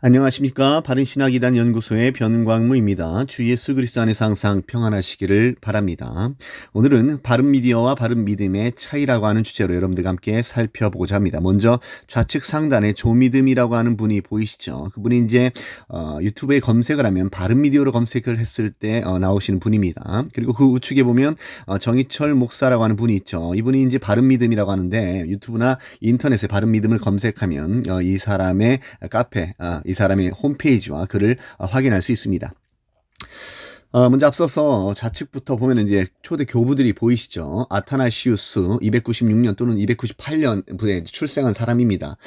안녕하십니까. 바른신학이단 연구소의 변광무입니다. 주 예수 그리스도 안에서 항상 평안하시기를 바랍니다. 오늘은 바른 미디어와 바른 믿음의 차이라고 하는 주제로 여러분들과 함께 살펴보고자 합니다. 먼저 좌측 상단에 조미듬이라고 하는 분이 보이시죠. 그분이 이제 유튜브에 검색을 하면 바른 미디어로 검색을 했을 때 나오시는 분입니다. 그리고 그 우측에 보면 정희철 목사라고 하는 분이 있죠. 이분이 이제 바른 믿음이라고 하는데 유튜브나 인터넷에 바른 믿음을 검색하면 이 사람의 카페, 이 사람의 홈페이지와 글을 확인할 수 있습니다. 먼저 앞서서 좌측부터 보면 이제 초대 교부들이 보이시죠. 아타나시우스 296년 또는 298년에 출생한 사람입니다.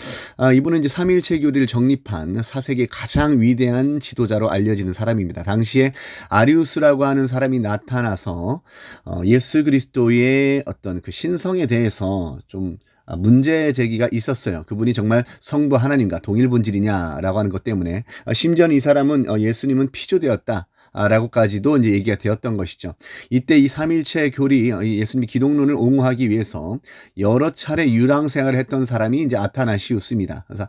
이분은 이제 삼위일체 교리를 정립한 4세기 가장 위대한 지도자로 알려지는 사람입니다. 당시에 아리우스라고 하는 사람이 나타나서 예수 그리스도의 어떤 그 신성에 대해서 좀 문제 제기가 있었어요. 그분이 정말 성부 하나님과 동일 본질이냐라고 하는 것 때문에 심지어는 이 사람은 예수님은 피조되었다. 라고까지도 이제 얘기가 되었던 것이죠. 이때 이 삼일체 교리, 예수님의 기독론을 옹호하기 위해서 여러 차례 유랑 생활을 했던 사람이 이제 아타나시우스입니다. 그래서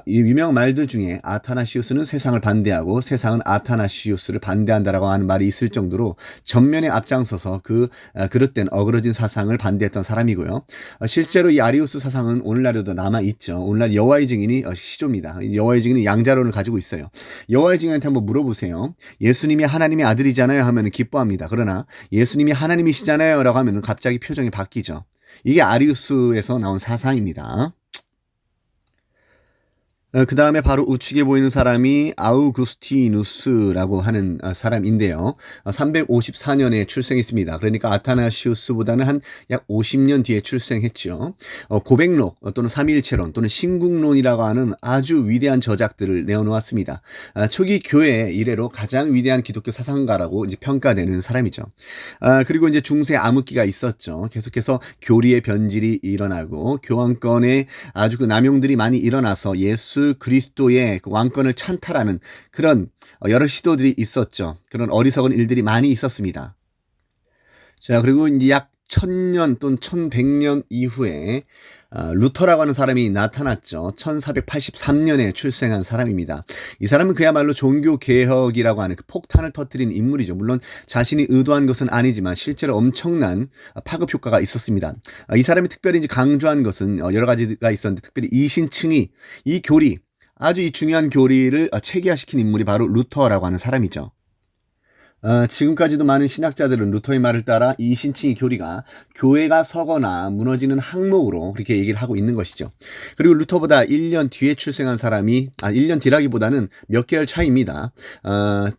이 유명 말들 중에 아타나시우스는 세상을 반대하고 세상은 아타나시우스를 반대한다라고 하는 말이 있을 정도로 전면에 앞장서서 그 그릇된 어그러진 사상을 반대했던 사람이고요. 실제로 이 아리우스 사상은 오늘날에도 남아 있죠. 오늘날 여호와의 증인이 시조입니다. 여호와의 증인은 양자론을 가지고 있어요. 여호와의 증인한테 한번 물어보세요. 예수님이 하나님의 아들이잖아요 하면 기뻐합니다. 그러나 예수님이 하나님이시잖아요 라고 하면 갑자기 표정이 바뀌죠. 이게 아리우스에서 나온 사상입니다. 그 다음에 바로 우측에 보이는 사람이 아우구스티누스라고 하는 사람인데요. 354년에 출생했습니다. 그러니까 아타나시우스보다는 한 약 50년 뒤에 출생했죠. 고백록 또는 삼위일체론 또는 신국론이라고 하는 아주 위대한 저작들을 내어놓았습니다. 초기 교회 이래로 가장 위대한 기독교 사상가라고 이제 평가되는 사람이죠. 그리고 이제 중세 암흑기가 있었죠. 계속해서 교리의 변질이 일어나고 교황권에 아주 그 남용들이 많이 일어나서 예수 그리스도의 그 왕권을 찬탈하는 그런 여러 시도들이 있었죠. 그런 어리석은 일들이 많이 있었습니다. 자, 그리고 이제 약 1000년 또는 1100년 이후에 루터라고 하는 사람이 나타났죠. 1483년에 출생한 사람입니다. 이 사람은 그야말로 종교개혁이라고 하는 그 폭탄을 터뜨린 인물이죠. 물론 자신이 의도한 것은 아니지만 실제로 엄청난 파급 효과가 있었습니다. 이 사람이 특별히 이제 강조한 것은 여러 가지가 있었는데 특별히 이신층이 이 교리, 아주 이 중요한 교리를 체계화시킨 인물이 바로 루터라고 하는 사람이죠. 지금까지도 많은 신학자들은 루터의 말을 따라 이 신칭의 교리가 교회가 서거나 무너지는 항목으로 그렇게 얘기를 하고 있는 것이죠. 그리고 루터보다 1년 뒤에 출생한 사람이 1년 뒤라기보다는 몇 개월 차이입니다.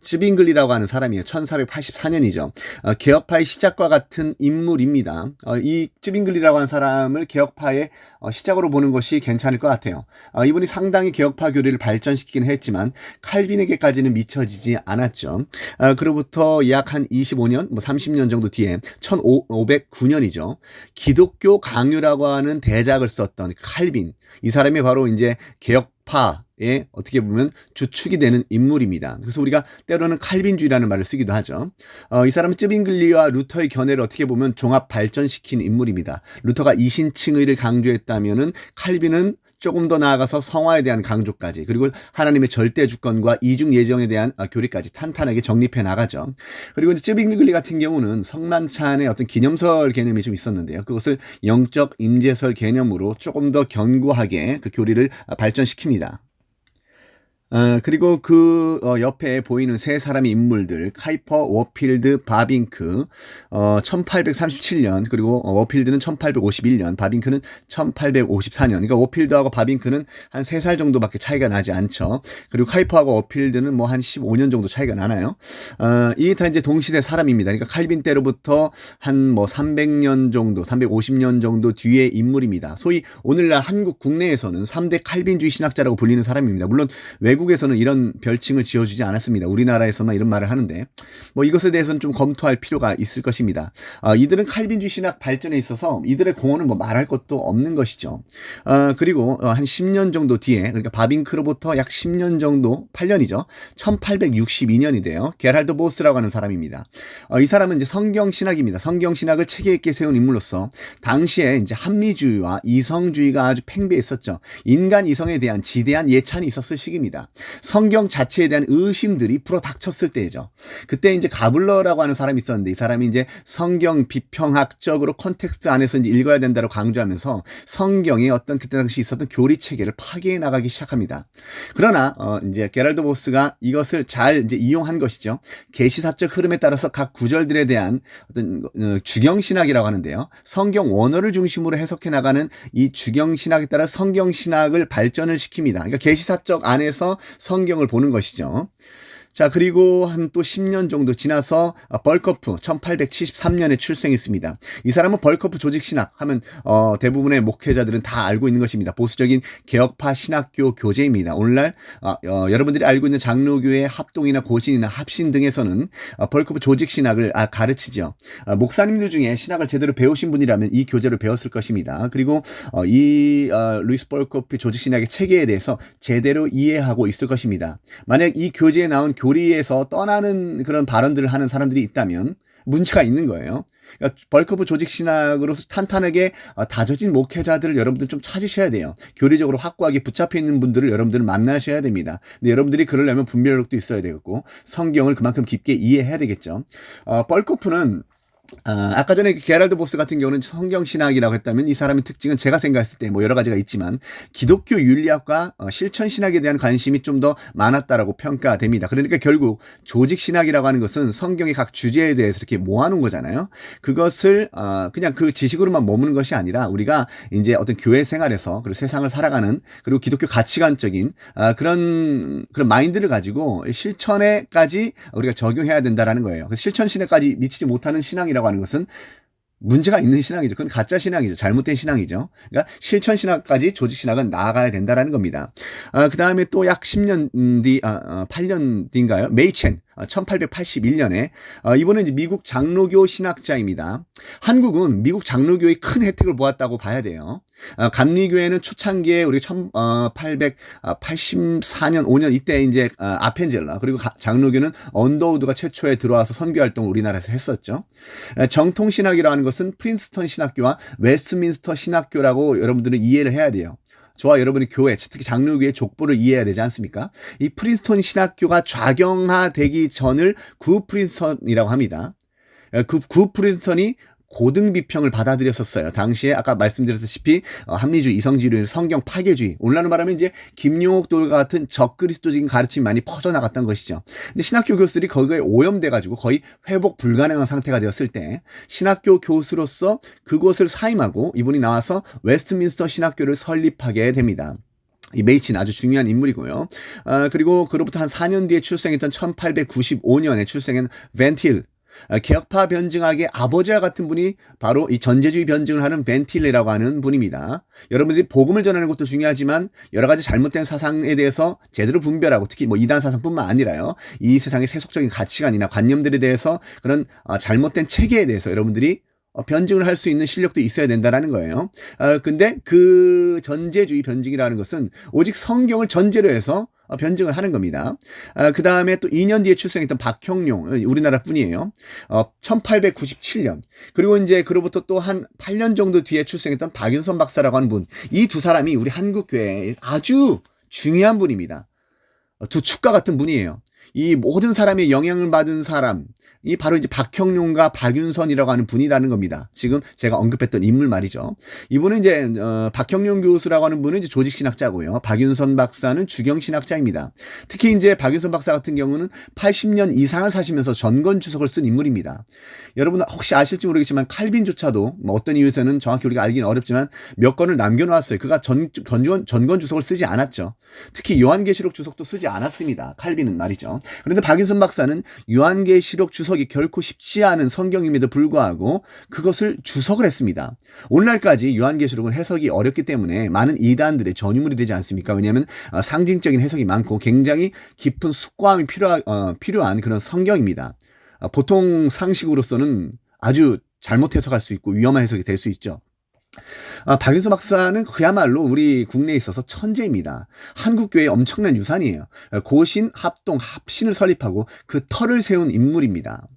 쯔빙글리라고 하는 사람이에요. 1484년이죠. 개혁파의 시작과 같은 인물입니다. 이 쯔빙글리라고 하는 사람을 개혁파의 시작으로 보는 것이 괜찮을 것 같아요. 이분이 상당히 개혁파 교리를 발전시키긴 했지만 칼빈에게까지는 미쳐지지 않았죠. 그로부터 약 한 25년, 30년 정도 뒤에 1509년이죠. 기독교 강요라고 하는 대작을 썼던 칼빈. 이 사람이 바로 이제 개혁파의 어떻게 보면 주축이 되는 인물입니다. 그래서 우리가 때로는 칼빈주의라는 말을 쓰기도 하죠. 이 사람은 쯔빙글리와 루터의 견해를 어떻게 보면 종합 발전시킨 인물입니다. 루터가 이신칭의를 강조했다면은 칼빈은 조금 더 나아가서 성화에 대한 강조까지 그리고 하나님의 절대 주권과 이중 예정에 대한 교리까지 탄탄하게 정립해 나가죠. 그리고 이제 쯔빙글리 같은 경우는 성만찬의 어떤 기념설 개념이 좀 있었는데요. 그것을 영적 임재설 개념으로 조금 더 견고하게 그 교리를 발전시킵니다. 그리고 그 옆에 보이는 세 사람의 인물들 카이퍼, 워필드, 바빙크 1837년 그리고 워필드는 1851년 바빙크는 1854년 그러니까 워필드하고 바빙크는 한 3살 정도밖에 차이가 나지 않죠. 그리고 카이퍼하고 워필드는 뭐 한 15년 정도 차이가 나나요? 이게 다 이제 동시대 사람입니다. 그러니까 칼빈 때로부터 한 뭐 300년 정도 350년 정도 뒤의 인물입니다. 소위 오늘날 한국 국내에서는 3대 칼빈주의 신학자라고 불리는 사람입니다. 물론 외국에서는 이런 별칭을 지어주지 않았습니다. 우리나라에서만 이런 말을 하는데 뭐 이것에 대해서는 좀 검토할 필요가 있을 것입니다. 이들은 칼빈주의 신학 발전에 있어서 이들의 공헌은 뭐 말할 것도 없는 것이죠. 그리고 한 10년 정도 뒤에 그러니까 바빙크로부터 약 10년 정도 8년이죠. 1862년이래요. 게랄드 보스라고 하는 사람입니다. 이 사람은 이제 성경 신학입니다. 성경 신학을 체계 있게 세운 인물로서 당시에 이제 합리주의와 이성주의가 아주 팽배했었죠. 인간 이성에 대한 지대한 예찬이 있었을 시기입니다. 것입니다. 성경 자체에 대한 의심들이 불어닥쳤을 때죠. 그때 이제 가블러라고 하는 사람이 있었는데 이 사람이 이제 성경 비평학적으로 컨텍스트 안에서 이제 읽어야 된다고 강조하면서 성경의 어떤 그때 당시 있었던 교리 체계를 파괴해 나가기 시작합니다. 그러나 이제 게랄드 보스가 이것을 잘 이제 이용한 것이죠. 계시사적 흐름에 따라서 각 구절들에 대한 어떤 주경신학이라고 하는데요. 성경 원어를 중심으로 해석해 나가는 이 주경신학에 따라 성경신학을 발전을 시킵니다. 그러니까 계시사적 안에서 성경을 보는 것이죠. 자, 그리고 한 또 10년 정도 지나서 벌커프 1873년에 출생했습니다. 이 사람은 벌커프 조직신학 하면 대부분의 목회자들은 다 알고 있는 것입니다. 보수적인 개혁파 신학교 교재입니다. 오늘날 여러분들이 알고 있는 장로교의 합동이나 고신이나 합신 등에서는 벌커프 조직신학을 가르치죠. 목사님들 중에 신학을 제대로 배우신 분이라면 이 교재를 배웠을 것입니다. 그리고 이 루이스 벌커프 조직신학의 체계에 대해서 제대로 이해하고 있을 것입니다. 만약 이 교재에 나온 교리에서 떠나는 그런 발언들을 하는 사람들이 있다면 문제가 있는 거예요. 그러니까 벌커프 조직신학으로 탄탄하게 다져진 목회자들을 여러분들 좀 찾으셔야 돼요. 교리적으로 확고하게 붙잡혀 있는 분들을 여러분들은 만나셔야 됩니다. 근데 여러분들이 그러려면 분별력도 있어야 되겠고 성경을 그만큼 깊게 이해해야 되겠죠. 벌커프는 아까 전에 게랄드 보스 같은 경우는 성경신학이라고 했다면 이 사람의 특징은 제가 생각했을 때 뭐 여러 가지가 있지만 기독교 윤리학과 실천신학에 대한 관심이 좀 더 많았다라고 평가됩니다. 그러니까 결국 조직신학이라고 하는 것은 성경의 각 주제에 대해서 이렇게 모아놓은 거잖아요. 그것을 그냥 그 지식으로만 머무는 것이 아니라 우리가 이제 어떤 교회 생활에서 그리고 세상을 살아가는 그리고 기독교 가치관적인 그런 마인드를 가지고 실천에까지 우리가 적용해야 된다라는 거예요. 실천신학까지 미치지 못하는 신앙이라고 하는 것은 문제가 있는 신앙이죠. 그건 가짜 신앙이죠. 잘못된 신앙이죠. 그러니까 실천 신학까지 조직 신학은 나아가야 된다라는 겁니다. 그 다음에 또 약 10년 뒤, 8년 뒤인가요? 메이첸 1881년에 이분은 이제 미국 장로교 신학자입니다. 한국은 미국 장로교의 큰 혜택을 보았다고 봐야 돼요. 감리교회는 초창기에 우리 1884년 5년 이때 이제 아펜젤러 그리고 장로교는 언더우드가 최초에 들어와서 선교 활동을 우리나라에서 했었죠. 정통 신학이라고 하는 것은 프린스턴 신학교와 웨스트민스터 신학교라고 여러분들은 이해를 해야 돼요. 저와 여러분의 교회, 특히 장로교의 족보를 이해해야 되지 않습니까? 이 프린스턴 신학교가 좌경화되기 전을 구 프린스턴이라고 합니다. 구 프린스턴이 고등 비평을 받아들였었어요. 당시에 아까 말씀드렸다시피 합리주의, 이성주의, 성경 파괴주의, 오늘날로 말하면 이제 김용옥 돌과 같은 적그리스도적인 가르침이 많이 퍼져나갔던 것이죠. 근데 신학교 교수들이 거기에 오염돼가지고 거의 회복 불가능한 상태가 되었을 때 신학교 교수로서 그곳을 사임하고 이분이 나와서 웨스트민스터 신학교를 설립하게 됩니다. 이 메이친 아주 중요한 인물이고요. 그리고 그로부터 한 4년 뒤에 출생했던 1895년에 출생한 벤틸, 개혁파 변증학의 아버지와 같은 분이 바로 이 전제주의 변증을 하는 벤틸레라고 하는 분입니다. 여러분들이 복음을 전하는 것도 중요하지만 여러 가지 잘못된 사상에 대해서 제대로 분별하고 특히 뭐 이단 사상뿐만 아니라요. 이 세상의 세속적인 가치관이나 관념들에 대해서 그런 잘못된 체계에 대해서 여러분들이 변증을 할 수 있는 실력도 있어야 된다라는 거예요. 근데 그 전제주의 변증이라는 것은 오직 성경을 전제로 해서 변증을 하는 겁니다. 그 다음에 또 2년 뒤에 출생했던 박형룡, 우리나라 분이에요. 1897년. 그리고 이제 그로부터 또 한 8년 정도 뒤에 출생했던 박윤선 박사라고 하는 분. 이 두 사람이 우리 한국교회에 아주 중요한 분입니다. 두 축과 같은 분이에요. 이 모든 사람의 영향을 받은 사람, 이 바로 이제 박형룡과 박윤선이라고 하는 분이라는 겁니다. 지금 제가 언급했던 인물 말이죠. 이분은 이제 박형룡 교수라고 하는 분은 이제 조직신학자고요. 박윤선 박사는 주경신학자입니다. 특히 이제 박윤선 박사 같은 경우는 80년 이상을 사시면서 전건 주석을 쓴 인물입니다. 여러분 혹시 아실지 모르겠지만 칼빈조차도 뭐 어떤 이유에서는 정확히 우리가 알기는 어렵지만 몇 권을 남겨놓았어요. 그가 전건 주석을 쓰지 않았죠. 특히 요한계시록 주석도 쓰지 않았습니다. 칼빈은 말이죠. 그런데 박윤선 박사는 요한계시록 주석이 결코 쉽지 않은 성경임에도 불구하고 그것을 주석을 했습니다. 오늘날까지 요한계시록은 해석이 어렵기 때문에 많은 이단들의 전유물이 되지 않습니까? 왜냐하면 상징적인 해석이 많고 굉장히 깊은 숙고함이 필요한 그런 성경입니다. 보통 상식으로서는 아주 잘못 해석할 수 있고 위험한 해석이 될 수 있죠. 박윤선 박사는 그야말로 우리 국내에 있어서 천재입니다. 한국교회의 엄청난 유산이에요. 고신, 합동, 합신을 설립하고 그 터를 세운 인물입니다.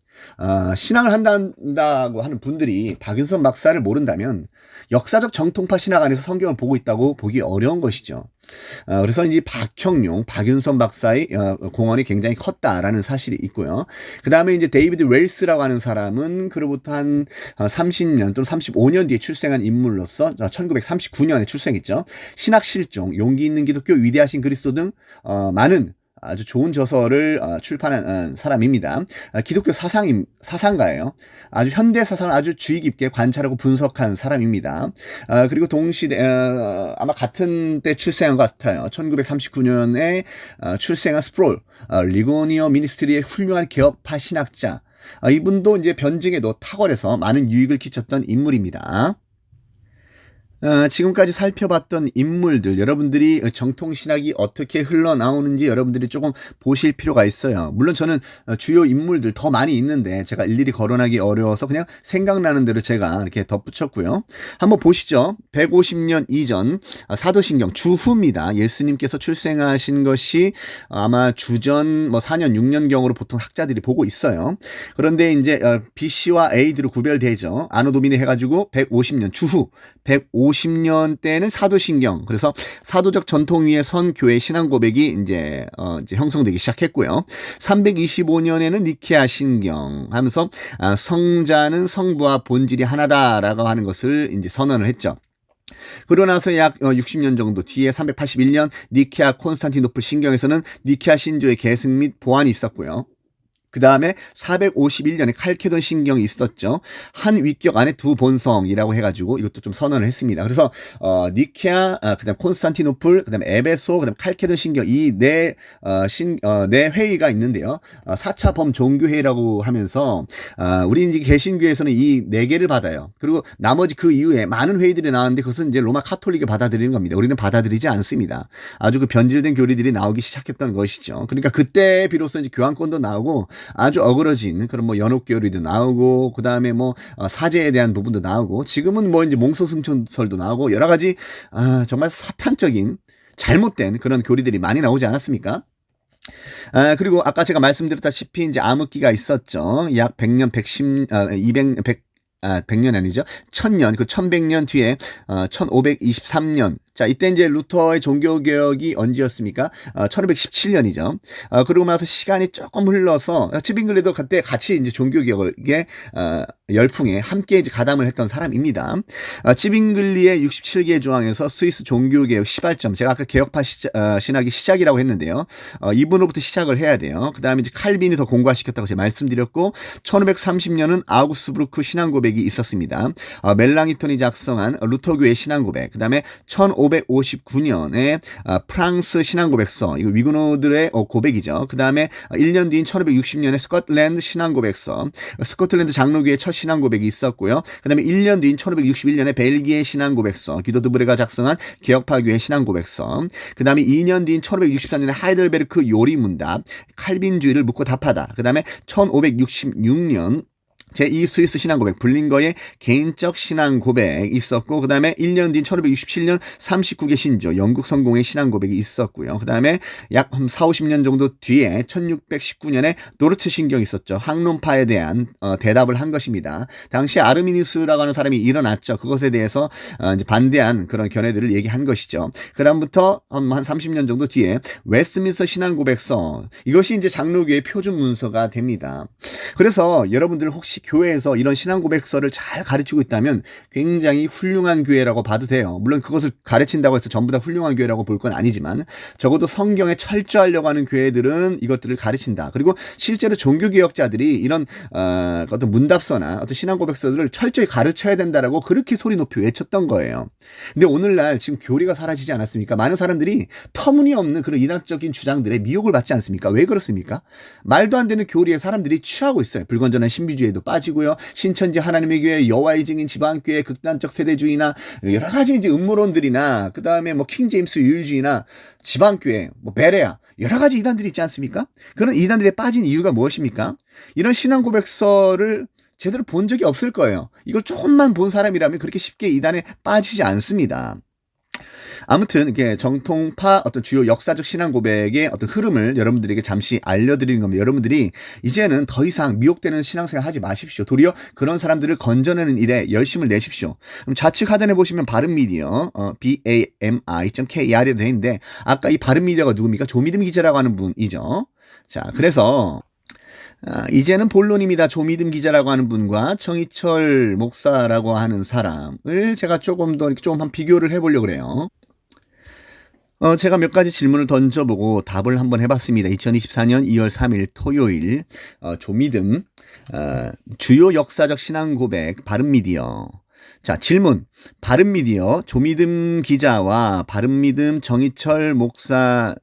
신앙을 한다고 하는 분들이 박윤선 박사를 모른다면 역사적 정통파 신학 안에서 성경을 보고 있다고 보기 어려운 것이죠. 그래서 이제 박형용, 박윤선 박사의 공헌이 굉장히 컸다라는 사실이 있고요. 그 다음에 이제 데이비드 웰스라고 하는 사람은 그로부터 한 30년 또는 35년 뒤에 출생한 인물로서 1939년에 출생했죠. 신학 실종, 용기 있는 기독교, 위대하신 그리스도 등 많은 아주 좋은 저서를 출판한 사람입니다. 기독교 사상가예요. 아주 현대 사상을 아주 주의 깊게 관찰하고 분석한 사람입니다. 그리고 동시대 아마 같은 때 출생한 것 같아요. 1939년에 출생한 스프롤, 리고니어 미니스트리의 훌륭한 개혁파 신학자. 이분도 이제 변증에도 탁월해서 많은 유익을 끼쳤던 인물입니다. 지금까지 살펴봤던 인물들, 여러분들이 정통신학이 어떻게 흘러나오는지 여러분들이 조금 보실 필요가 있어요. 물론 저는 주요 인물들 더 많이 있는데 제가 일일이 거론하기 어려워서 그냥 생각나는 대로 제가 이렇게 덧붙였고요. 한번 보시죠. 150년 이전 사도신경 주후입니다. 예수님께서 출생하신 것이 아마 주전 4년, 6년경으로 보통 학자들이 보고 있어요. 그런데 이제 BC와 AD로 구별되죠. 아노 도미니 해가지고 150년 주후, 150년 때는 사도신경, 그래서 사도적 전통 위에 선 교회 신앙 고백이 이제 형성되기 시작했고요. 325년에는 니케아 신경 하면서 성자는 성부와 본질이 하나다라고 하는 것을 이제 선언을 했죠. 그러고 나서 약 60년 정도 뒤에 381년 니케아 콘스탄티노플 신경에서는 니케아 신조의 계승 및 보완이 있었고요. 그 다음에 451년에 칼케돈 신경이 있었죠. 한 위격 안에 두 본성이라고 해가지고 이것도 좀 선언을 했습니다. 그래서 니케아, 그다음 콘스탄티노플, 그다음 에베소, 그다음 칼케돈 신경 이 네 회의가 있는데요. 4차 범종교회라고 하면서 우리 이제 개신교에서는 이 네 개를 받아요. 그리고 나머지 그 이후에 많은 회의들이 나왔는데 그것은 이제 로마 카톨릭이 받아들이는 겁니다. 우리는 받아들이지 않습니다. 아주 그 변질된 교리들이 나오기 시작했던 것이죠. 그러니까 그때 비로소 이제 교황권도 나오고 아주 어그러진 그런 연옥교리도 나오고 그 다음에 사제에 대한 부분도 나오고 지금은 이제 몽소승천설도 나오고 여러 가지 정말 사탄적인 잘못된 그런 교리들이 많이 나오지 않았습니까? 그리고 아까 제가 말씀드렸다시피 이제 암흑기가 있었죠. 약 100년, 100년 아니죠. 1000년, 그 1100년 뒤에 1523년. 자, 이때 이제 루터의 종교개혁이 언제였습니까? 1517년이죠. 그러고 나서 시간이 조금 흘러서 츠빙글리도 그때 같이 이제 종교개혁의 열풍에 함께 이제 가담을 했던 사람입니다. 츠빙글리의 67개의 조항에서 스위스 종교개혁 시발점, 제가 아까 개혁파 신학이 시작이라고 했는데요. 이분으로부터 시작을 해야 돼요. 그 다음에 이제 칼빈이 더 공부화시켰다고 제가 말씀드렸고, 1530년은 아우구스부르크 신앙고백이 있었습니다. 멜랑이톤이 작성한 루터교의 신앙고백, 그 다음에 1559년에 프랑스 신앙고백서, 이거 위그노들의 고백이죠. 그 다음에 1년 뒤인 1560년에 스코틀랜드 신앙고백서, 스코틀랜드 장로교의 첫 신앙고백이 있었고요. 그 다음에 1년 뒤인 1561년에 벨기에 신앙고백서, 기도 드브레가 작성한 개혁파교의 신앙고백서, 그 다음에 2년 뒤인 1564년에 하이델베르크 요리문답, 칼빈주의를 묻고 답하다. 그 다음에 1566년 제2 스위스 신앙고백, 블링거의 개인적 신앙고백이 있었고, 그 다음에 1년 뒤인 1567년 39개 신조, 영국 성공의 신앙고백이 있었고요. 그 다음에 약 40-50년 정도 뒤에 1619년에 노르트 신경이 있었죠. 항론파에 대한 대답을 한 것입니다. 당시 아르미니우스라고 하는 사람이 일어났죠. 그것에 대해서 이제 반대한 그런 견해들을 얘기한 것이죠. 그 다음부터 한 30년 정도 뒤에 웨스트민스터 신앙고백서, 이것이 이제 장로교의 표준 문서가 됩니다. 그래서 여러분들 혹시 교회에서 이런 신앙고백서를 잘 가르치고 있다면 굉장히 훌륭한 교회라고 봐도 돼요. 물론 그것을 가르친다고 해서 전부 다 훌륭한 교회라고 볼 건 아니지만 적어도 성경에 철저하려고 하는 교회들은 이것들을 가르친다. 그리고 실제로 종교개혁자들이 이런 어떤 문답서나 어떤 신앙고백서들을 철저히 가르쳐야 된다라고 그렇게 소리 높이 외쳤던 거예요. 근데 오늘날 지금 교리가 사라지지 않았습니까? 많은 사람들이 터무니없는 그런 이단적인 주장들에 미혹을 받지 않습니까? 왜 그렇습니까? 말도 안 되는 교리에 사람들이 취하고 있어요. 불건전한 신비주의에도 빠지고요. 신천지 하나님의 교회, 여호와의 증인 지방교회, 극단적 세대주의나 여러 가지 이제 음모론들이나 그 다음에 킹 제임스 유일주의나 지방교회, 베레아 여러 가지 이단들이 있지 않습니까? 그런 이단들에 빠진 이유가 무엇입니까? 이런 신앙 고백서를 제대로 본 적이 없을 거예요. 이걸 조금만 본 사람이라면 그렇게 쉽게 이단에 빠지지 않습니다. 아무튼 이게 정통파 어떤 주요 역사적 신앙 고백의 어떤 흐름을 여러분들에게 잠시 알려드리는 겁니다. 여러분들이 이제는 더 이상 미혹되는 신앙생활 하지 마십시오. 도리어 그런 사람들을 건져내는 일에 열심을 내십시오. 그럼 좌측 하단에 보시면 바른미디어 bami.ker이라고 되어 있는데 아까 이 바른미디어가 누굽니까? 조미듬 기자라고 하는 분이죠. 자, 그래서 이제는 본론입니다. 조미듬 기자라고 하는 분과 정희철 목사라고 하는 사람을 제가 조금 더 좀 한 비교를 해보려고 그래요. 제가 몇 가지 질문을 던져보고 답을 한번 해봤습니다. 2024년 2월 3일 토요일 조미듬 주요 역사적 신앙 고백 바른미디어. 자, 질문. 바른미디어 조미듬 기자와 바른미듬 정희철 목사는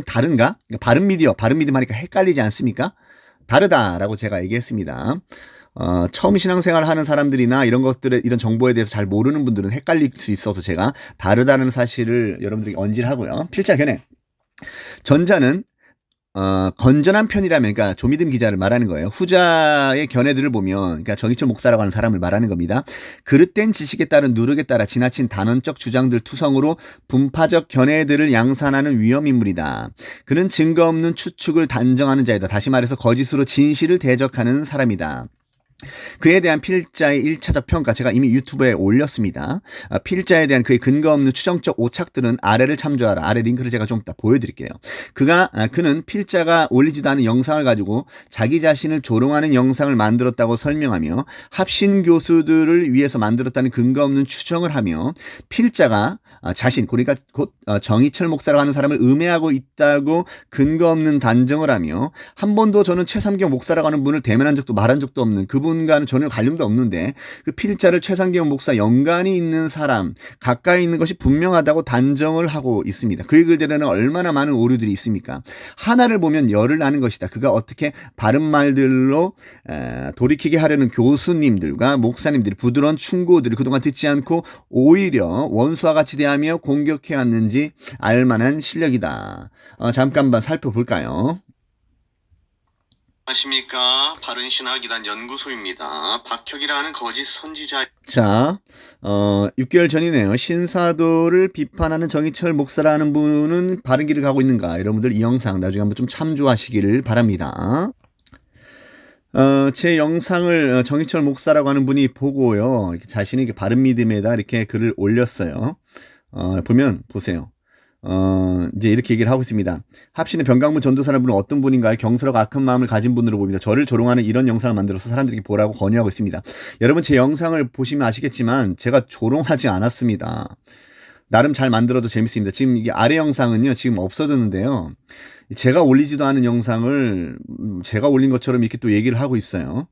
다른가? 바른미디어 하니까 헷갈리지 않습니까? 다르다라고 제가 얘기했습니다. 처음 신앙생활 하는 사람들이나 이런 것들에, 이런 정보에 대해서 잘 모르는 분들은 헷갈릴 수 있어서 제가 다르다는 사실을 여러분들에게 언질하고요. 필자 견해. 전자는 건전한 편이라면, 그러니까 조미듬 기자를 말하는 거예요. 후자의 견해들을 보면, 그러니까 정희철 목사라고 하는 사람을 말하는 겁니다. 그릇된 지식에 따른 누룩에 따라 지나친 단언적 주장들 투성으로 분파적 견해들을 양산하는 위험인물이다. 그는 증거 없는 추측을 단정하는 자이다. 다시 말해서 거짓으로 진실을 대적하는 사람이다. 그에 대한 필자의 1차적 평가 제가 이미 유튜브에 올렸습니다. 필자에 대한 그의 근거 없는 추정적 오착들은 아래를 참조하라. 아래 링크를 제가 좀 이따 보여드릴게요. 그는 필자가 올리지도 않은 영상을 가지고 자기 자신을 조롱하는 영상을 만들었다고 설명하며 합신 교수들을 위해서 만들었다는 근거 없는 추정을 하며 필자가 자신, 그러니까 곧 정희철 목사라고 하는 사람을 음해하고 있다고 근거 없는 단정을 하며 한 번도 저는 최삼경 목사라고 하는 분을 대면한 적도 말한 적도 없는 그분과는 전혀 관련도 없는데 그 필자를 최삼경 목사 연관이 있는 사람 가까이 있는 것이 분명하다고 단정을 하고 있습니다. 그의 글들에는 얼마나 많은 오류들이 있습니까? 하나를 보면 열을 나는 것이다. 그가 어떻게 바른 말들로 돌이키게 하려는 교수님들과 목사님들이 부드러운 충고들을 그동안 듣지 않고 오히려 원수와 같이 대하며 공격해왔는지 알만한 실력이다. 잠깐만 살펴볼까요? 안녕하십니까. 바른신학이단 연구소입니다. 박혁이라는 거짓 선지자. 자, 6개월 전이네요. 신사도를 비판하는 정희철 목사라는 분은 바른 길을 가고 있는가? 여러분들 이 영상 나중에 한번 좀 참조하시기를 바랍니다. 제 영상을 정희철 목사라고 하는 분이 보고요. 이렇게 자신의 바른 믿음에다 이렇게 글을 올렸어요. 보면 보세요. 이제 이렇게 얘기를 하고 있습니다. 합신의 병강문 전도사라는 분은 어떤 분인가요? 경솔하고 악한 마음을 가진 분으로 보입니다. 저를 조롱하는 이런 영상을 만들어서 사람들에게 보라고 권유하고 있습니다. 여러분 제 영상을 보시면 아시겠지만 제가 조롱하지 않았습니다. 나름 잘 만들어도 재밌습니다. 지금 이게 아래 영상은요, 지금 없어졌는데요. 제가 올리지도 않은 영상을 제가 올린 것처럼 이렇게 또 얘기를 하고 있어요.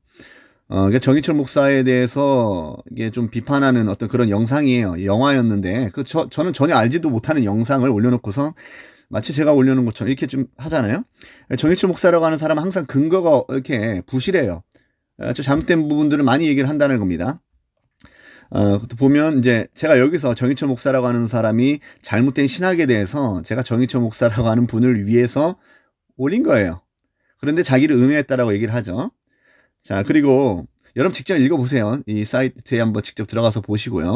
그러니까 정희철 목사에 대해서 이게 좀 비판하는 어떤 그런 영상이에요. 영화였는데, 저는 전혀 알지도 못하는 영상을 올려놓고서 마치 제가 올려놓은 것처럼 이렇게 좀 하잖아요. 정희철 목사라고 하는 사람은 항상 근거가 이렇게 부실해요. 잘못된 부분들을 많이 얘기를 한다는 겁니다. 보면 이제 제가 여기서 정희철 목사라고 하는 사람이 잘못된 신학에 대해서 제가 정희철 목사라고 하는 분을 위해서 올린 거예요. 그런데 자기를 음해했다라고 얘기를 하죠. 자, 그리고 여러분 직접 읽어보세요. 이 사이트에 한번 직접 들어가서 보시고요.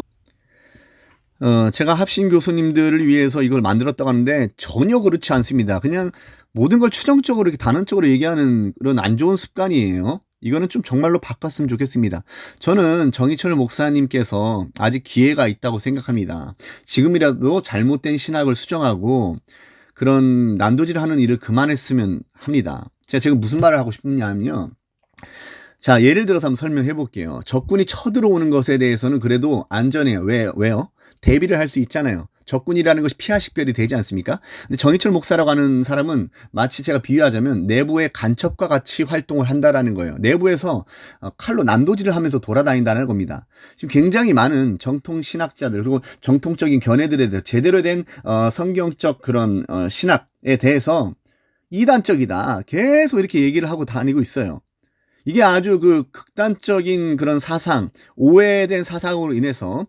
제가 합신 교수님들을 위해서 이걸 만들었다고 하는데 전혀 그렇지 않습니다. 그냥 모든 걸 추정적으로 이렇게 단언적으로 얘기하는 그런 안 좋은 습관이에요. 이거는 좀 정말로 바꿨으면 좋겠습니다. 저는 정희철 목사님께서 아직 기회가 있다고 생각합니다. 지금이라도 잘못된 신학을 수정하고 그런 난도질하는 일을 그만했으면 합니다. 제가 지금 무슨 말을 하고 싶냐면요. 자, 예를 들어서 한번 설명해 볼게요. 적군이 쳐들어오는 것에 대해서는 그래도 안전해요. 왜요? 대비를 할 수 있잖아요. 적군이라는 것이 피하 식별이 되지 않습니까? 근데 정희철 목사라고 하는 사람은 마치 제가 비유하자면 내부의 간첩과 같이 활동을 한다라는 거예요. 내부에서 칼로 난도질을 하면서 돌아다닌다는 겁니다. 지금 굉장히 많은 정통 신학자들 그리고 정통적인 견해들에 대해 제대로 된 성경적 그런 신학에 대해서 이단적이다. 계속 이렇게 얘기를 하고 다니고 있어요. 이게 아주 그 극단적인 그런 사상, 오해된 사상으로 인해서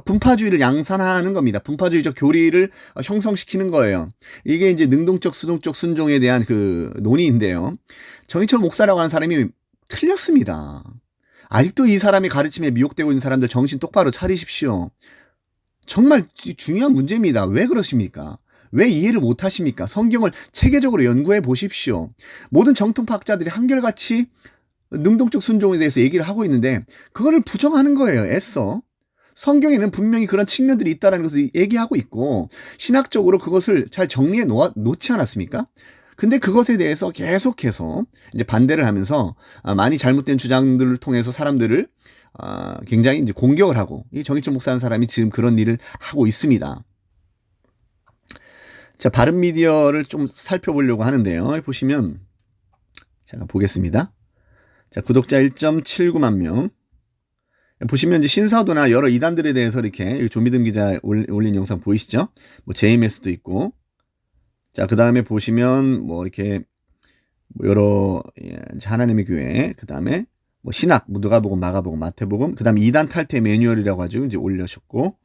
분파주의를 양산하는 겁니다. 분파주의적 교리를 형성시키는 거예요. 이게 이제 능동적, 수동적 순종에 대한 그 논의인데요. 정희철 목사라고 하는 사람이 틀렸습니다. 아직도 이 사람의 가르침에 미혹되고 있는 사람들 정신 똑바로 차리십시오. 정말 중요한 문제입니다. 왜 그러십니까? 왜 이해를 못 하십니까? 성경을 체계적으로 연구해 보십시오. 모든 정통파학자들이 한결같이 능동적 순종에 대해서 얘기를 하고 있는데 그거를 부정하는 거예요. 애써. 성경에는 분명히 그런 측면들이 있다는 것을 얘기하고 있고 신학적으로 그것을 잘 정리해 놓지 않았습니까? 근데 그것에 대해서 계속해서 이제 반대를 하면서 많이 잘못된 주장들을 통해서 사람들을 굉장히 이제 공격을 하고 이 정의철 목사라는 사람이 지금 그런 일을 하고 있습니다. 자, 바른 미디어를 좀 살펴보려고 하는데요. 보시면 제가 보겠습니다. 자, 구독자 1.79만 명. 보시면 이제 신사도나 여러 이단들에 대해서 이렇게 조미듬 기자 올린 영상 보이시죠? 뭐 JMS도 있고. 자, 그 다음에 보시면 뭐 이렇게 여러 하나님의 교회, 그 다음에 뭐 신학, 뭐 누가복음, 마가복음, 마태복음, 그 다음에 이단 탈퇴 매뉴얼이라고 가지고 이제 올려셨고,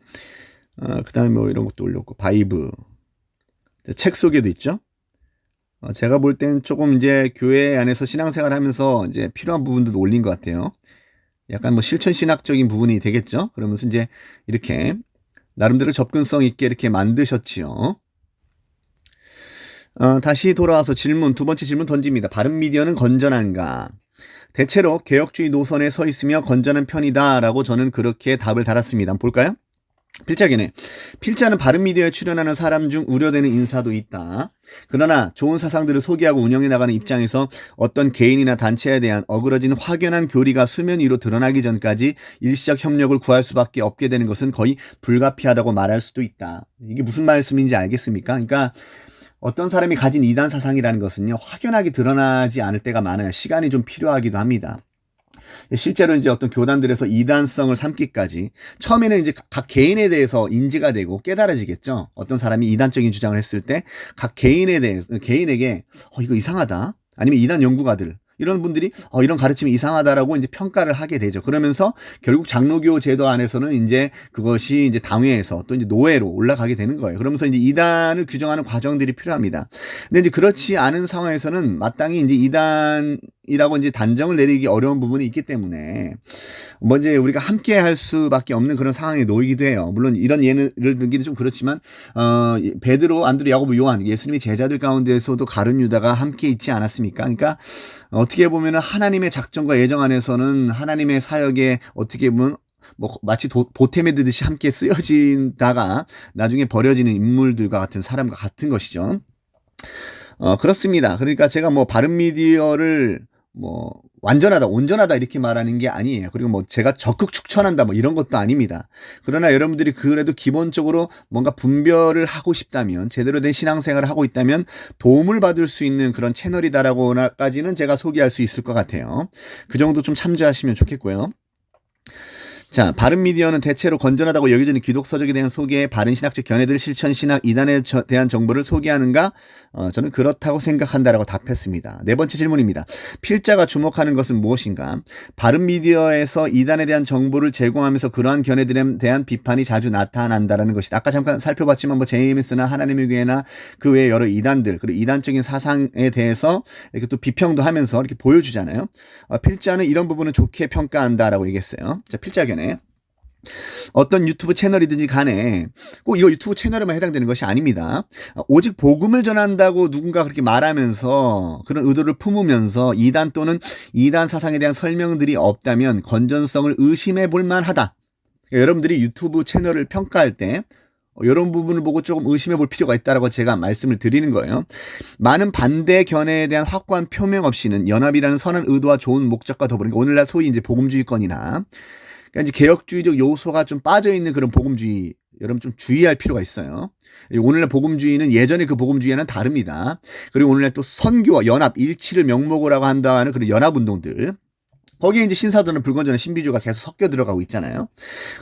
그 다음에 뭐 이런 것도 올렸고, 바이브, 책 소개도 있죠. 제가 볼 땐 조금 이제 교회 안에서 신앙생활 하면서 이제 필요한 부분도 올린 것 같아요. 약간 뭐 실천 신학적인 부분이 되겠죠. 그러면서 이제 이렇게 나름대로 접근성 있게 이렇게 만드셨지요. 다시 돌아와서 질문, 두 번째 질문 던집니다. 바른 미디어는 건전한가? 대체로 개혁주의 노선에 서 있으며 건전한 편이다라고 저는 그렇게 답을 달았습니다. 한번 볼까요? 필자견해. 필자는 바른 미디어에 출연하는 사람 중 우려되는 인사도 있다. 그러나 좋은 사상들을 소개하고 운영해 나가는 입장에서 어떤 개인이나 단체에 대한 어그러진 확연한 교리가 수면 위로 드러나기 전까지 일시적 협력을 구할 수밖에 없게 되는 것은 거의 불가피하다고 말할 수도 있다. 이게 무슨 말씀인지 알겠습니까? 그러니까 어떤 사람이 가진 이단 사상이라는 것은요, 확연하게 드러나지 않을 때가 많아요. 시간이 좀 필요하기도 합니다. 실제로 이제 어떤 교단들에서 이단성을 삼기까지 처음에는 이제 각 개인에 대해서 인지가 되고 깨달아지겠죠. 어떤 사람이 이단적인 주장을 했을 때 각 개인에게 이거 이상하다. 아니면 이단 연구가들 이런 분들이 이런 가르침이 이상하다라고 이제 평가를 하게 되죠. 그러면서 결국 장로교 제도 안에서는 이제 그것이 이제 당회에서 또 이제 노회로 올라가게 되는 거예요. 그러면서 이제 이단을 규정하는 과정들이 필요합니다. 근데 이제 그렇지 않은 상황에서는 마땅히 이제 이단이라고 이제 단정을 내리기 어려운 부분이 있기 때문에 이제 우리가 함께 할 수밖에 없는 그런 상황에 놓이기도 해요. 물론 이런 예를 들기는 좀 그렇지만 베드로, 안드레, 야고보, 요한 예수님의 제자들 가운데에서도 가룟 유다가 함께 있지 않았습니까? 그러니까 어떻게 보면 하나님의 작정과 예정 안에서는 하나님의 사역에 어떻게 보면 뭐 마치 보탬에 드듯이 함께 쓰여진다가 나중에 버려지는 인물들과 같은 사람과 같은 것이죠. 그렇습니다. 그러니까 제가 뭐 바른 미디어를 뭐 완전하다, 온전하다 이렇게 말하는 게 아니에요. 그리고 뭐 제가 적극 추천한다 뭐 이런 것도 아닙니다. 그러나 여러분들이 그래도 기본적으로 뭔가 분별을 하고 싶다면, 제대로 된 신앙생활을 하고 있다면 도움을 받을 수 있는 그런 채널이다라고까지는 제가 소개할 수 있을 것 같아요. 그 정도 좀 참조하시면 좋겠고요. 자, 바른 미디어는 대체로 건전하다고 여겨지는 기독서적에 대한 소개, 바른 신학적 견해들, 실천 신학, 이단에 대한 정보를 소개하는가? 저는 그렇다고 생각한다라고 답했습니다. 네 번째 질문입니다. 필자가 주목하는 것은 무엇인가? 바른 미디어에서 이단에 대한 정보를 제공하면서 그러한 견해들에 대한 비판이 자주 나타난다라는 것이다. 아까 잠깐 살펴봤지만 뭐 JMS나 하나님의 교회나 그 외에 여러 이단들, 그리고 이단적인 사상에 대해서 이렇게 또 비평도 하면서 이렇게 보여주잖아요. 필자는 이런 부분은 좋게 평가한다라고 얘기했어요. 자, 필자견. 어떤 유튜브 채널이든지 간에 꼭 이거 유튜브 채널에만 해당되는 것이 아닙니다. 오직 복음을 전한다고 누군가 그렇게 말하면서 그런 의도를 품으면서 이단 또는 이단 사상에 대한 설명들이 없다면 건전성을 의심해 볼 만하다. 그러니까 여러분들이 유튜브 채널을 평가할 때 이런 부분을 보고 조금 의심해 볼 필요가 있다라고 제가 말씀을 드리는 거예요. 많은 반대 견해에 대한 확고한 표명 없이는 연합이라는 선한 의도와 좋은 목적과 더불어 오늘날 소위 이제 복음주의권이나 그러니까 이제 개혁주의적 요소가 좀 빠져 있는 그런 복음주의, 여러분 좀 주의할 필요가 있어요. 오늘날 복음주의는 예전의 그 복음주의와는 다릅니다. 그리고 오늘날 또 선교와 연합, 일치를 명목으로 한다는 그런 연합운동들. 거기에 이제 신사도나 불건전한 신비주의가 계속 섞여 들어가고 있잖아요.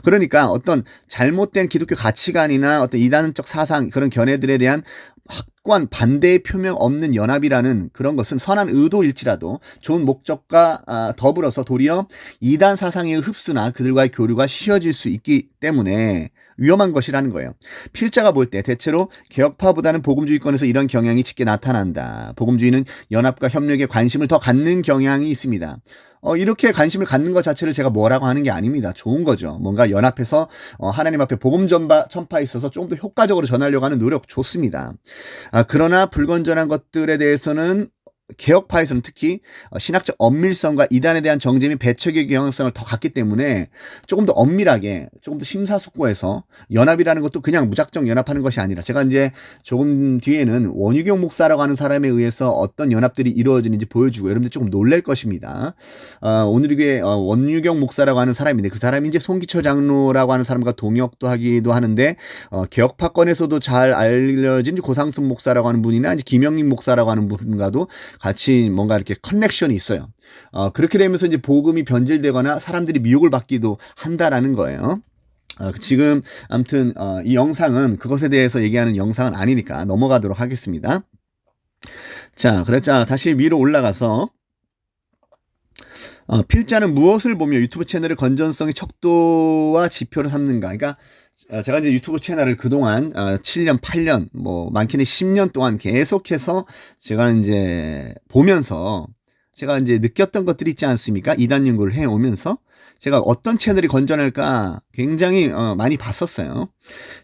그러니까 어떤 잘못된 기독교 가치관이나 어떤 이단적 사상, 그런 견해들에 대한 확고한 반대의 표명 없는 연합이라는 그런 것은 선한 의도일지라도 좋은 목적과 더불어서 도리어 이단 사상의 흡수나 그들과의 교류가 쉬워질 수 있기 때문에 위험한 것이라는 거예요. 필자가 볼 때 대체로 개혁파보다는 복음주의권에서 이런 경향이 짙게 나타난다. 복음주의는 연합과 협력에 관심을 더 갖는 경향이 있습니다. 이렇게 관심을 갖는 것 자체를 제가 뭐라고 하는 게 아닙니다. 좋은 거죠. 뭔가 연합해서 하나님 앞에 복음 전파에 있어서 조금 더 효과적으로 전하려고 하는 노력 좋습니다. 그러나 불건전한 것들에 대해서는 개혁파에서는 특히 신학적 엄밀성과 이단에 대한 정죄 및 배척의 경향성을 더 갖기 때문에 조금 더 엄밀하게 조금 더 심사숙고해서 연합이라는 것도 그냥 무작정 연합하는 것이 아니라 제가 이제 조금 뒤에는 원유경 목사라고 하는 사람에 의해서 어떤 연합들이 이루어지는지 보여주고 여러분들 조금 놀랄 것입니다. 오늘 이게 원유경 목사라고 하는 사람인데 그 사람이 이제 송기초 장로라고 하는 사람과 동역도 하기도 하는데 개혁파권에서도 잘 알려진 고상순 목사라고 하는 분이나 이제 김영림 목사라고 하는 분과도 같이 뭔가 이렇게 커넥션이 있어요. 그렇게 되면서 이제 복음이 변질되거나 사람들이 미혹을 받기도 한다라는 거예요. 지금 아무튼 이 영상은 그것에 대해서 얘기하는 영상은 아니니까 넘어가도록 하겠습니다. 자, 그랬자 다시 위로 올라가서 필자는 무엇을 보며 유튜브 채널의 건전성의 척도와 지표를 삼는가? 그러니까 제가 이제 유튜브 채널을 그동안 7년, 8년, 뭐 많게는 10년 동안 계속해서 제가 이제 보면서 제가 이제 느꼈던 것들이 있지 않습니까? 이단 연구를 해 오면서 제가 어떤 채널이 건전할까 굉장히 많이 봤었어요.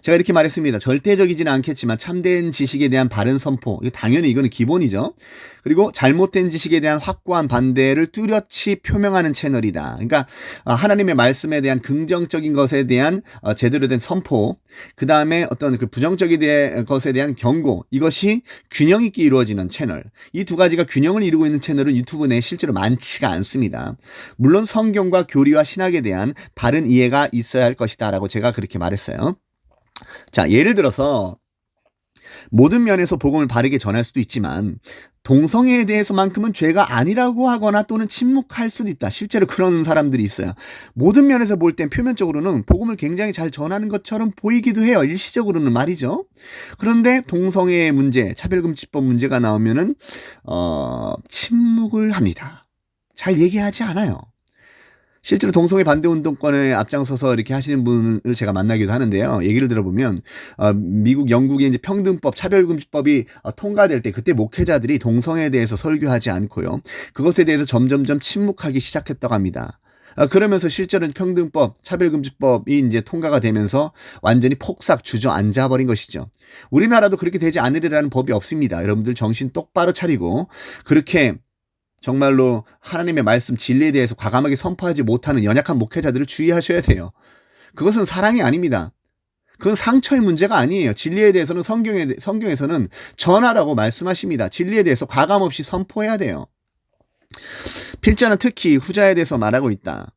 제가 이렇게 말했습니다. 절대적이지는 않겠지만 참된 지식에 대한 바른 선포, 당연히 이거는 기본이죠. 그리고 잘못된 지식에 대한 확고한 반대를 뚜렷이 표명하는 채널이다. 그러니까 하나님의 말씀에 대한 긍정적인 것에 대한 제대로 된 선포, 그 다음에 어떤 그 부정적인 것에 대한 경고, 이것이 균형 있게 이루어지는 채널. 이 두 가지가 균형을 이루고 있는 채널은 유튜브 내에 실제로 많지가 않습니다. 물론 성경과 교리와 신학에 대한 바른 이해가 있어야 할 것이다 라고 제가 그렇게 말했어요. 자, 예를 들어서 모든 면에서 복음을 바르게 전할 수도 있지만 동성애에 대해서만큼은 죄가 아니라고 하거나 또는 침묵할 수도 있다. 실제로 그런 사람들이 있어요. 모든 면에서 볼 땐 표면적으로는 복음을 굉장히 잘 전하는 것처럼 보이기도 해요. 일시적으로는 말이죠. 그런데 동성애 문제, 차별금지법 문제가 나오면은 침묵을 합니다. 잘 얘기하지 않아요. 실제로 동성애 반대 운동권에 앞장서서 이렇게 하시는 분을 제가 만나기도 하는데요. 얘기를 들어보면 미국, 영국의 이제 평등법, 차별금지법이 통과될 때 그때 목회자들이 동성애에 대해서 설교하지 않고요. 그것에 대해서 점점점 침묵하기 시작했다고 합니다. 그러면서 실제로는 평등법, 차별금지법이 이제 통과가 되면서 완전히 폭삭 주저앉아 버린 것이죠. 우리나라도 그렇게 되지 않으리라는 법이 없습니다. 여러분들 정신 똑바로 차리고 그렇게 정말로 하나님의 말씀 진리에 대해서 과감하게 선포하지 못하는 연약한 목회자들을 주의하셔야 돼요. 그것은 사랑이 아닙니다. 그건 상처의 문제가 아니에요. 진리에 대해서는 성경에서는 전하라고 말씀하십니다. 진리에 대해서 과감 없이 선포해야 돼요. 필자는 특히 후자에 대해서 말하고 있다.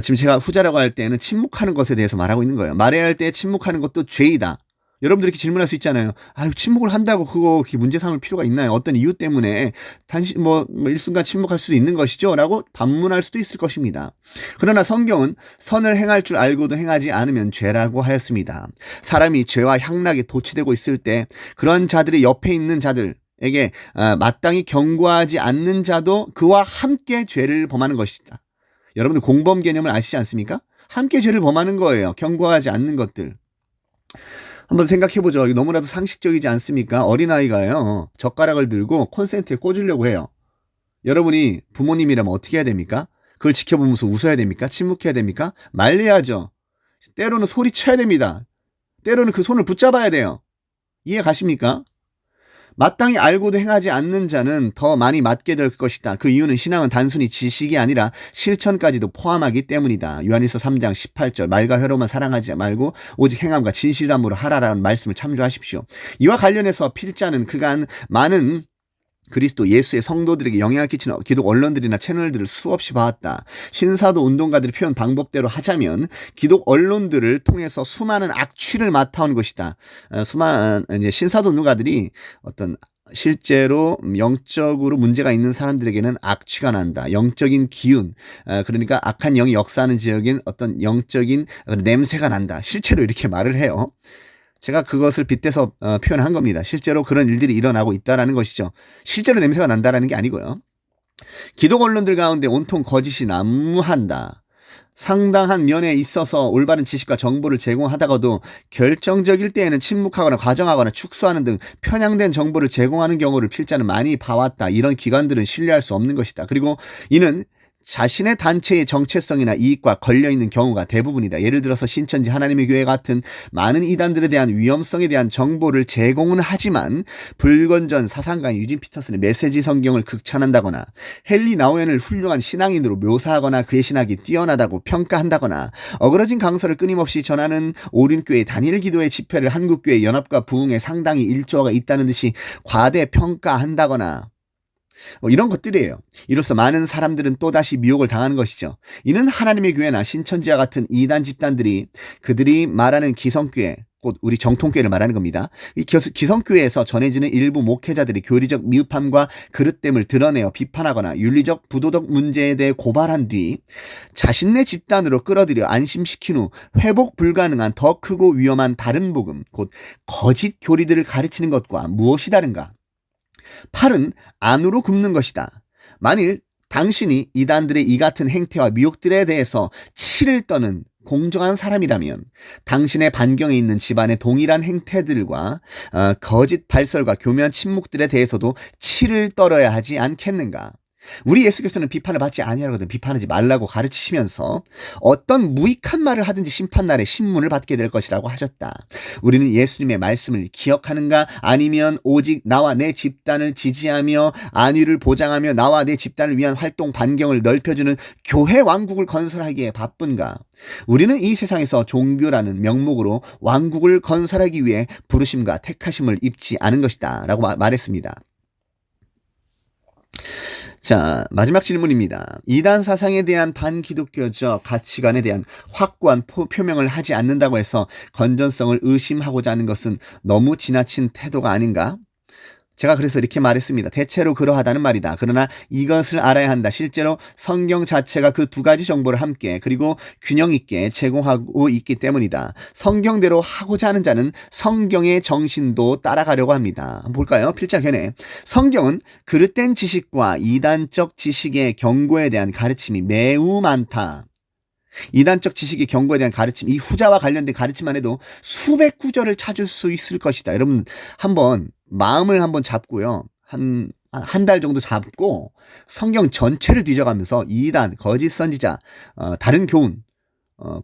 지금 제가 후자라고 할 때는 침묵하는 것에 대해서 말하고 있는 거예요. 말해야 할 때 침묵하는 것도 죄이다. 여러분들 이렇게 질문할 수 있잖아요. 침묵을 한다고 그거 그렇게 문제 삼을 필요가 있나요? 어떤 이유 때문에 일순간 침묵할 수도 있는 것이죠? 라고 반문할 수도 있을 것입니다. 그러나 성경은 선을 행할 줄 알고도 행하지 않으면 죄라고 하였습니다. 사람이 죄와 향락에 도취되고 있을 때 그런 자들이 옆에 있는 자들에게 마땅히 경고하지 않는 자도 그와 함께 죄를 범하는 것이다. 여러분들 공범 개념을 아시지 않습니까? 함께 죄를 범하는 거예요. 경고하지 않는 것들. 한번 생각해보죠. 이거 너무나도 상식적이지 않습니까? 어린아이가요. 젓가락을 들고 콘센트에 꽂으려고 해요. 여러분이 부모님이라면 어떻게 해야 됩니까? 그걸 지켜보면서 웃어야 됩니까? 침묵해야 됩니까? 말려야죠. 때로는 소리쳐야 됩니다. 때로는 그 손을 붙잡아야 돼요. 이해 가십니까? 마땅히 알고도 행하지 않는 자는 더 많이 맞게 될 것이다. 그 이유는 신앙은 단순히 지식이 아니라 실천까지도 포함하기 때문이다. 요한일서 3장 18절 말과 혀로만 사랑하지 말고 오직 행함과 진실함으로 하라라는 말씀을 참조하십시오. 이와 관련해서 필자는 그간 많은 그리스도 예수의 성도들에게 영향을 끼치는 기독 언론들이나 채널들을 수없이 봐왔다. 신사도 운동가들의 표현 방법대로 하자면 기독 언론들을 통해서 수많은 악취를 맡아온 것이다. 수많은 이제 신사도 운동가들이 어떤 실제로 영적으로 문제가 있는 사람들에게는 악취가 난다. 영적인 기운, 그러니까 악한 영이 역사하는 지역인 어떤 영적인 냄새가 난다. 실제로 이렇게 말을 해요. 제가 그것을 빗대서 표현한 겁니다. 실제로 그런 일들이 일어나고 있다는 것이죠. 실제로 냄새가 난다는 게 아니고요. 기독 언론들 가운데 온통 거짓이 난무한다. 상당한 면에 있어서 올바른 지식과 정보를 제공하다가도 결정적일 때에는 침묵하거나 과정하거나 축소하는 등 편향된 정보를 제공하는 경우를 필자는 많이 봐왔다. 이런 기관들은 신뢰할 수 없는 것이다. 그리고 이는 자신의 단체의 정체성이나 이익과 걸려있는 경우가 대부분이다. 예를 들어서 신천지 하나님의 교회 같은 많은 이단들에 대한 위험성에 대한 정보를 제공은 하지만 불건전 사상가인 유진 피터슨의 메시지 성경을 극찬한다거나 헨리 나우엔을 훌륭한 신앙인으로 묘사하거나 그의 신학이 뛰어나다고 평가한다거나 어그러진 강서를 끊임없이 전하는 오륜교회 단일 기도회 집회를 한국교회 연합과 부흥에 상당히 일조가 있다는 듯이 과대평가한다거나 이런 것들이에요. 이로써 많은 사람들은 또다시 미혹을 당하는 것이죠. 이는 하나님의 교회나 신천지와 같은 이단 집단들이 그들이 말하는 기성교회, 곧 우리 정통교회를 말하는 겁니다. 이 기성교회에서 전해지는 일부 목회자들이 교리적 미흡함과 그릇됨을 드러내어 비판하거나 윤리적 부도덕 문제에 대해 고발한 뒤 자신네 집단으로 끌어들여 안심시킨 후 회복 불가능한 더 크고 위험한 다른 복음, 곧 거짓 교리들을 가르치는 것과 무엇이 다른가? 팔은 안으로 굽는 것이다. 만일 당신이 이단들의 이 같은 행태와 미혹들에 대해서 치를 떠는 공정한 사람이라면 당신의 반경에 있는 집안의 동일한 행태들과 거짓 발설과 교묘한 침묵들에 대해서도 치를 떨어야 하지 않겠는가? 우리 예수께서는 비판을 받지 아니하거든 비판하지 말라고 가르치시면서 어떤 무익한 말을 하든지 심판날에 신문을 받게 될 것이라고 하셨다. 우리는 예수님의 말씀을 기억하는가? 아니면 오직 나와 내 집단을 지지하며 안위를 보장하며 나와 내 집단을 위한 활동 반경을 넓혀주는 교회 왕국을 건설하기에 바쁜가? 우리는 이 세상에서 종교라는 명목으로 왕국을 건설하기 위해 부르심과 택하심을 입지 않은 것이다 라고 말했습니다. 자, 마지막 질문입니다. 이단 사상에 대한 반기독교적 가치관에 대한 확고한 표명을 하지 않는다고 해서 건전성을 의심하고자 하는 것은 너무 지나친 태도가 아닌가? 제가 그래서 이렇게 말했습니다. 대체로 그러하다는 말이다. 그러나 이것을 알아야 한다. 실제로 성경 자체가 그 두 가지 정보를 함께 그리고 균형 있게 제공하고 있기 때문이다. 성경대로 하고자 하는 자는 성경의 정신도 따라가려고 합니다. 한번 볼까요? 필자 견해. 성경은 그릇된 지식과 이단적 지식의 경고에 대한 가르침이 매우 많다. 이단적 지식의 경고에 대한 가르침, 이 후자와 관련된 가르침만 해도 수백 구절을 찾을 수 있을 것이다. 여러분 한번 마음을 한번 잡고요. 한 달 정도 잡고 성경 전체를 뒤져가면서 이단, 거짓 선지자, 다른 교훈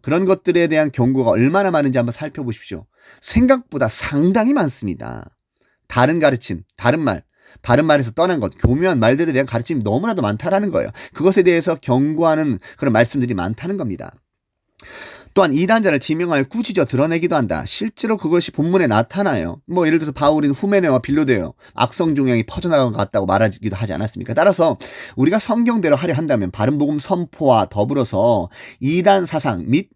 그런 것들에 대한 경고가 얼마나 많은지 한번 살펴보십시오. 생각보다 상당히 많습니다. 다른 가르침, 다른 말, 바른 말에서 떠난 것, 교묘한 말들에 대한 가르침이 너무나도 많다라는 거예요. 그것에 대해서 경고하는 그런 말씀들이 많다는 겁니다. 또한 이단자를 지명하여 꾸짖어 드러내기도 한다. 실제로 그것이 본문에 나타나요. 예를 들어서 바울인 후메네와 빌로데요. 악성 종양이 퍼져나간 것 같다고 말하기도 하지 않았습니까? 따라서 우리가 성경대로 하려 한다면 바른 복음 선포와 더불어서 이단 사상 및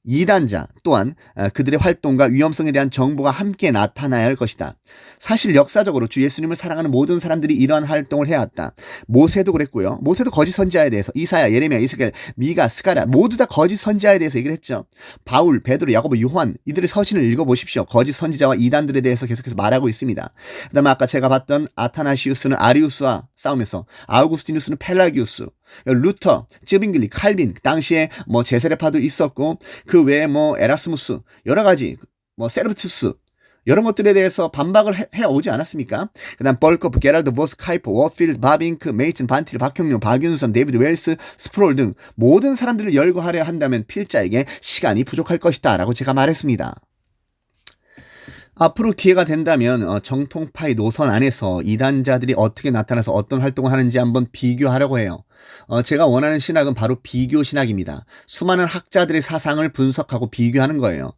이단자 또한 그들의 활동과 위험성에 대한 정보가 함께 나타나야 할 것이다. 사실 역사적으로 주 예수님을 사랑하는 모든 사람들이 이러한 활동을 해왔다. 모세도 그랬고요. 모세도 거짓 선지자에 대해서 이사야, 예레미야, 이스겔, 미가, 스가랴 모두 다 거짓 선지자에 대해서 얘기를 했죠. 바울, 베드로, 야고보, 요한 이들의 서신을 읽어보십시오. 거짓 선지자와 이단들에 대해서 계속해서 말하고 있습니다. 그 다음에 아까 제가 봤던 아타나시우스는 아리우스와 싸우면서 아우구스티누스는 펠라기우스, 루터, 쯔빙글리, 칼빈 당시에 제세례파도 있었고 그 외에 에라스무스 여러 가지 세르투스 이런 것들에 대해서 반박을 해오지 않았습니까? 그 다음 벌커프, 게랄드, 보스, 카이퍼, 워필드, 바빙크, 메이튼, 반티르, 박형룡, 박윤선, 데이비드 웰스, 스프롤 등 모든 사람들을 열거하려 한다면 필자에게 시간이 부족할 것이다 라고 제가 말했습니다. 앞으로 기회가 된다면 정통파의 노선 안에서 이단자들이 어떻게 나타나서 어떤 활동을 하는지 한번 비교하려고 해요. 제가 원하는 신학은 바로 비교 신학입니다. 수많은 학자들의 사상을 분석하고 비교하는 거예요.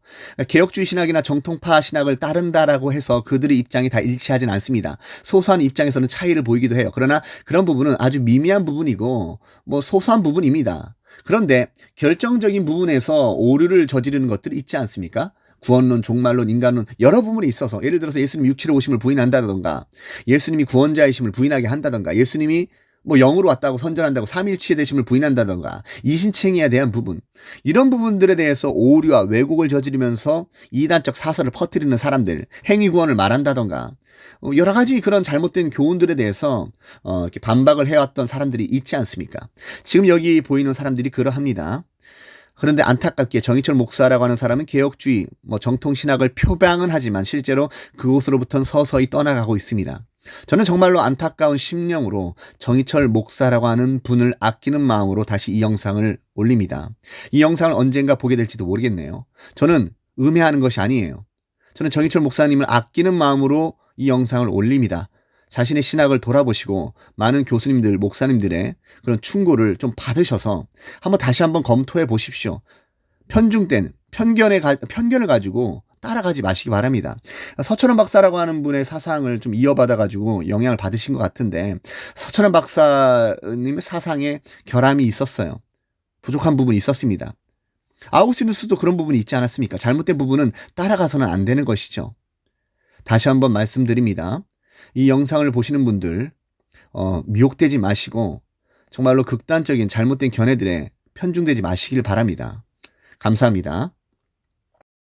개혁주의 신학이나 정통파 신학을 따른다라고 해서 그들의 입장이 다 일치하진 않습니다. 소소한 입장에서는 차이를 보이기도 해요. 그러나 그런 부분은 아주 미미한 부분이고 소소한 부분입니다. 그런데 결정적인 부분에서 오류를 저지르는 것들이 있지 않습니까? 구원론, 종말론, 인간론 여러 부분이 있어서 예를 들어서 예수님 육체로 오심을 부인한다던가 예수님이 구원자이심을 부인하게 한다던가 예수님이 영으로 왔다고 선전한다고 삼위일체의 되심을 부인한다던가 이신칭의에 대한 부분 이런 부분들에 대해서 오류와 왜곡을 저지르면서 이단적 사설을 퍼뜨리는 사람들 행위구원을 말한다던가 여러 가지 그런 잘못된 교훈들에 대해서 이렇게 반박을 해왔던 사람들이 있지 않습니까? 지금 여기 보이는 사람들이 그러합니다. 그런데 안타깝게 정희철 목사라고 하는 사람은 개혁주의, 정통 신학을 표방은 하지만 실제로 그곳으로부터는 서서히 떠나가고 있습니다. 저는 정말로 안타까운 심령으로 정희철 목사라고 하는 분을 아끼는 마음으로 다시 이 영상을 올립니다. 이 영상을 언젠가 보게 될지도 모르겠네요. 저는 음해하는 것이 아니에요. 저는 정희철 목사님을 아끼는 마음으로 이 영상을 올립니다. 자신의 신학을 돌아보시고 많은 교수님들, 목사님들의 그런 충고를 좀 받으셔서 다시 한번 검토해 보십시오. 편중된 편견을 가지고 따라가지 마시기 바랍니다. 서천원 박사라고 하는 분의 사상을 좀 이어받아가지고 영향을 받으신 것 같은데 서천원 박사님의 사상에 결함이 있었어요. 부족한 부분이 있었습니다. 아우구스티누스도 그런 부분이 있지 않았습니까? 잘못된 부분은 따라가서는 안 되는 것이죠. 다시 한번 말씀드립니다. 이 영상을 보시는 분들 미혹되지 마시고 정말로 극단적인 잘못된 견해들에 편중되지 마시길 바랍니다. 감사합니다.